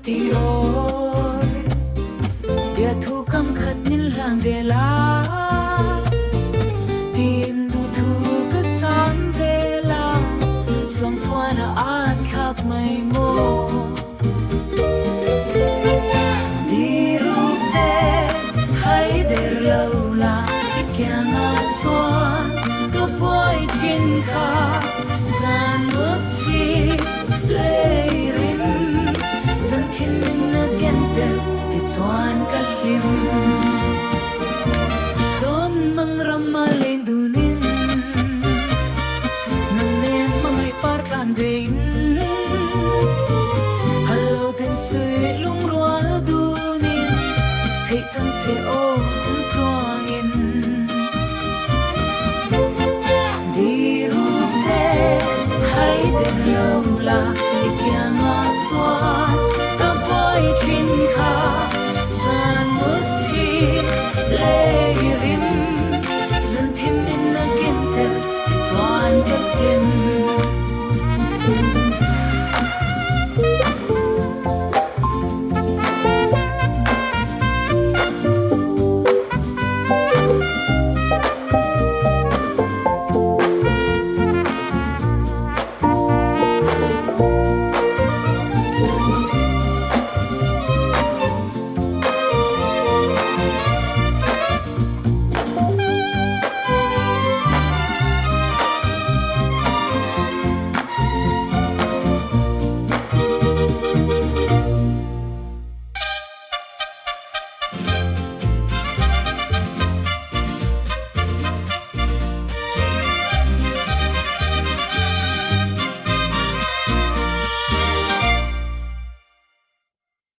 ti oi dia thu kam khat nil lang de la tim du thu ka san de la song thwa na at khak mai mo di ru te hai de lo la kya na chuan ka poi tin kha san mut chi le rin zan khin na gen de ti chuan ka him don mang ram ma len du nin nan le mai par kan de